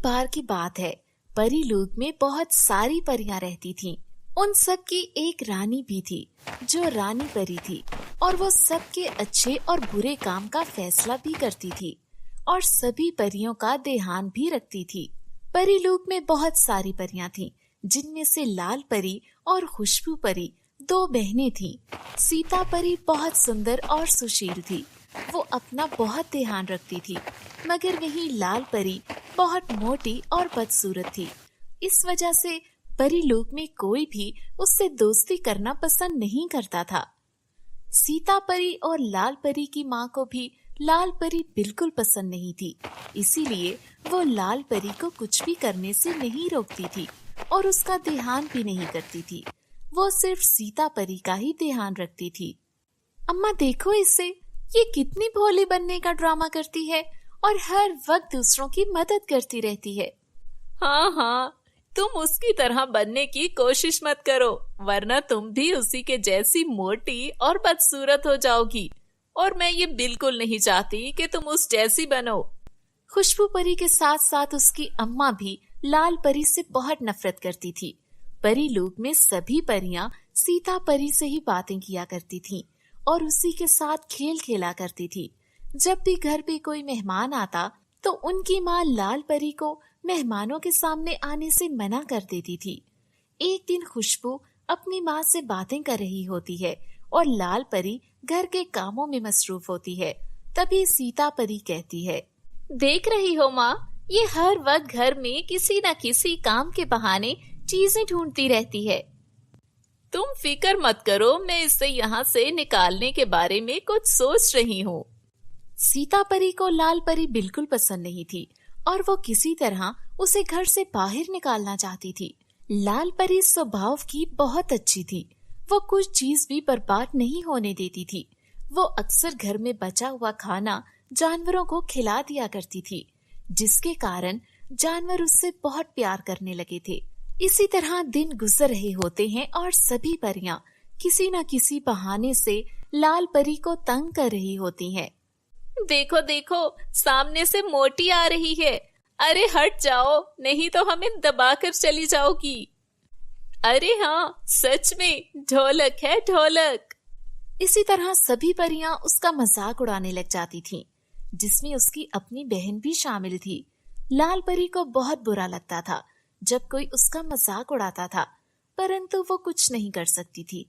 बार की बात है, परीलोक में बहुत सारी परियां रहती थीं। उन सब की एक रानी भी थी जो रानी परी थी और वो सबके अच्छे और बुरे काम का फैसला भी करती थी और सभी परियों का ध्यान भी रखती थी। परीलोक में बहुत सारी परियां थीं, जिनमें से लाल परी और खुशबू परी दो बहनें थीं। सीता परी बहुत सुंदर और सुशील थी, वो अपना बहुत ध्यान रखती थी, मगर वही लाल परी बहुत मोटी और बदसूरत थी। इस वजह से परीलोक में कोई भी उससे दोस्ती करना पसंद नहीं करता था। सीता परी और लाल परी की माँ को भी लाल परी बिल्कुल पसंद नहीं थी, इसीलिए वो लाल परी को कुछ भी करने से नहीं रोकती थी और उसका ध्यान भी नहीं करती थी। वो सिर्फ सीता परी का ही ध्यान रखती थी। अम्मा देखो इसे, ये कितनी भोली बनने का ड्रामा करती है और हर वक्त दूसरों की मदद करती रहती है। हाँ हाँ, तुम उसकी तरह बनने की कोशिश मत करो, वरना तुम भी उसी के जैसी मोटी और बदसूरत हो जाओगी, और मैं ये बिल्कुल नहीं चाहती कि तुम उस जैसी बनो। खुशबू परी के साथ साथ उसकी अम्मा भी लाल परी से बहुत नफरत करती थी। परीलोक में सभी परियां सीता परी से ही बातें किया करती थीं और उसी के साथ खेल खेला करती थी। जब भी घर पे कोई मेहमान आता तो उनकी माँ लाल परी को मेहमानों के सामने आने से मना कर देती थी। एक दिन खुशबू अपनी माँ से बातें कर रही होती है और लाल परी घर के कामों में मसरूफ होती है। तभी सीता परी कहती है, देख रही हो माँ, ये हर वक्त घर में किसी न किसी काम के बहाने चीजें ढूंढती रहती है। तुम फिक्र मत करो, मैं इसे यहाँ से निकालने के बारे में कुछ सोच रही हूँ। सीता परी को लाल परी बिल्कुल पसंद नहीं थी और वो किसी तरह उसे घर से बाहर निकालना चाहती थी। लाल परी स्वभाव की बहुत अच्छी थी, वो कुछ चीज भी बर्बाद नहीं होने देती थी। वो अक्सर घर में बचा हुआ खाना जानवरों को खिला दिया करती थी, जिसके कारण जानवर उससे बहुत प्यार करने लगे थे। इसी तरह दिन गुजर रहे होते हैं और सभी परियां किसी न किसी बहाने से लाल परी को तंग कर रही होती हैं। देखो देखो, सामने से मोटी आ रही है, अरे हट जाओ, नहीं तो हमें दबाकर चली जाओगी। अरे हाँ, सच में ढोलक है, ढोलक। इसी तरह सभी परियां उसका मजाक उड़ाने लग जाती थीं, जिसमें उसकी अपनी बहन भी शामिल थी। लाल परी को बहुत बुरा लगता था जब कोई उसका मजाक उड़ाता था, परंतु वो कुछ नहीं कर सकती थी।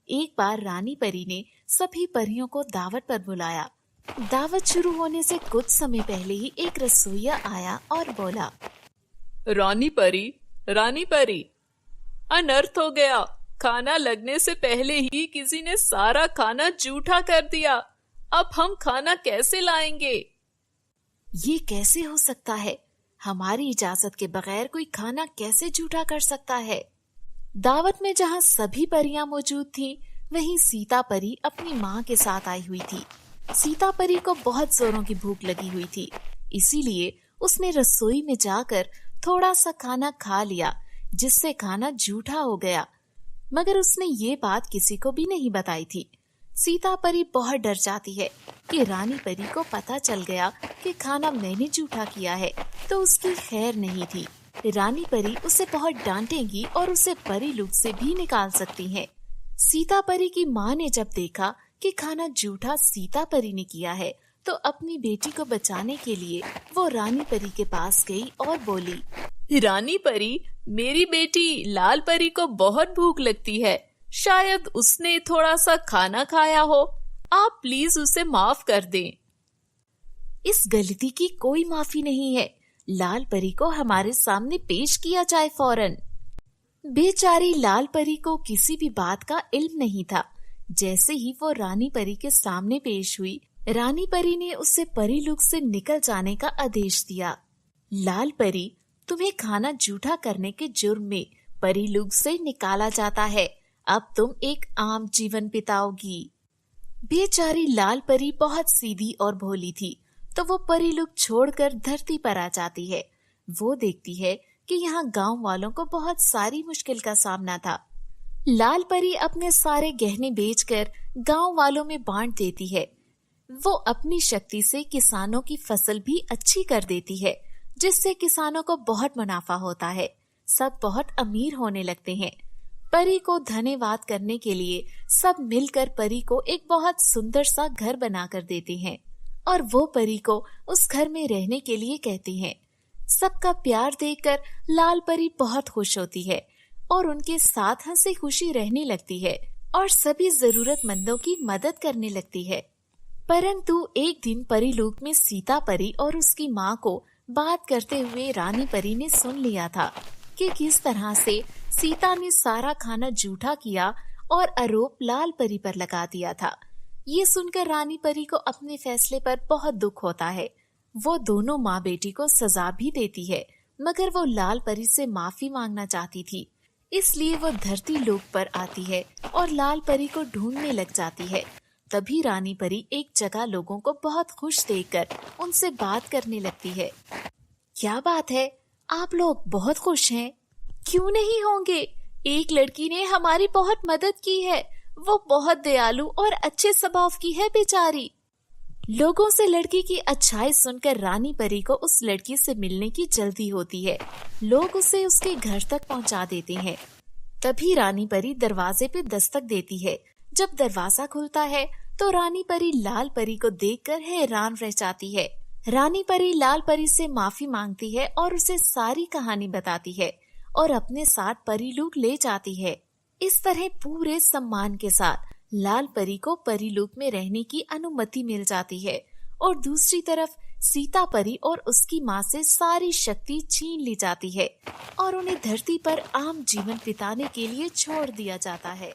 एक बार रानी परी ने सभी परियों को दावत पर बुलाया। दावत शुरू होने से कुछ समय पहले ही एक रसोइया आया और बोला, रानी परी, अनर्थ हो गया, खाना लगने से पहले ही किसी ने सारा खाना जूठा कर दिया, अब हम खाना कैसे लाएंगे? ये कैसे हो सकता है? हमारी इजाजत के बगैर कोई खाना कैसे जूठा कर सकता है? दावत में जहाँ सभी परियां मौजूद थीं, वहीं सीता परी अपनी माँ के साथ आई हुई थी। सीता परी को बहुत जोरों की भूख लगी हुई थी, इसीलिए उसने रसोई में जाकर थोड़ा सा खाना खा लिया, जिससे खाना जूठा हो गया, मगर उसने ये बात किसी को भी नहीं बताई थी। सीता परी बहुत डर जाती है कि रानी परी को पता चल गया कि खाना मैंने जूठा किया है तो उसकी खैर नहीं थी। रानी परी उसे बहुत डांटेगी और उसे परीलोक से भी निकाल सकती है। सीता परी की माँ ने जब देखा कि खाना जूठा सीता परी ने किया है तो अपनी बेटी को बचाने के लिए वो रानी परी के पास गई और बोली, रानी परी, मेरी बेटी लाल परी को बहुत भूख लगती है, शायद उसने थोड़ा सा खाना खाया हो, आप प्लीज उसे माफ कर दें। इस गलती की कोई माफी नहीं है, लाल परी को हमारे सामने पेश किया जाए फौरन। बेचारी लाल परी को किसी भी बात का इल्म नहीं था। जैसे ही वो रानी परी के सामने पेश हुई, रानी परी ने उसे परीलोक से निकल जाने का आदेश दिया। लाल परी, तुम्हें खाना जूठा करने के जुर्म में परीलोक से निकाला जाता है, अब तुम एक आम जीवन बिताओगी। बेचारी लाल परी बहुत सीधी और भोली थी, तो वो परीलोक छोड़कर धरती पर आ जाती है। वो देखती है कि यहाँ गांव वालों को बहुत सारी मुश्किल का सामना था। लाल परी अपने सारे गहने बेचकर गांव वालों में बांट देती है। वो अपनी शक्ति से किसानों की फसल भी अच्छी कर देती है, जिससे किसानों को बहुत मुनाफा होता है। सब बहुत अमीर होने लगते हैं। परी को धन्यवाद करने के लिए सब मिलकर परी को एक बहुत सुंदर सा घर बनाकर देते हैं और वो परी को उस घर में रहने के लिए कहती हैं। सबका प्यार देखकर लाल परी बहुत खुश होती है और उनके साथ हंसी खुशी रहने लगती है और सभी जरूरतमंदों की मदद करने लगती है। परंतु एक दिन परीलोक में सीता परी और उसकी माँ को बात करते हुए रानी परी ने सुन लिया था कि किस तरह से सीता ने सारा खाना जूठा किया और आरोप लाल परी पर लगा दिया था। ये सुनकर रानी परी को अपने फैसले पर बहुत दुख होता है। वो दोनों माँ बेटी को सजा भी देती है, मगर वो लाल परी से माफी मांगना चाहती थी। इसलिए वो धरती लोक पर आती है और लाल परी को ढूंढने लग जाती है। तभी रानी परी एक जगह लोगों को बहुत खुश देखकर उनसे बात करने लगती है। क्या बात है, आप लोग बहुत खुश हैं? क्यों नहीं होंगे? एक लड़की ने हमारी बहुत मदद की है। वो बहुत दयालु और अच्छे स्वभाव की है बेचारी। लोगों से लड़की की अच्छाई सुनकर रानी परी को उस लड़की से मिलने की जल्दी होती है। लोग उसे उसके घर तक पहुंचा देते हैं। तभी रानी परी दरवाजे पे दस्तक देती है। जब दरवाजा खुलता है तो रानी परी लाल परी को देखकर हैरान रह जाती है। रानी परी लाल परी से माफी मांगती है और उसे सारी कहानी बताती है और अपने साथ परीलोक ले जाती है। इस तरह पूरे सम्मान के साथ लाल परी को परीलोक में रहने की अनुमति मिल जाती है और दूसरी तरफ सीता परी और उसकी माँ से सारी शक्ति छीन ली जाती है और उन्हें धरती पर आम जीवन बिताने के लिए छोड़ दिया जाता है।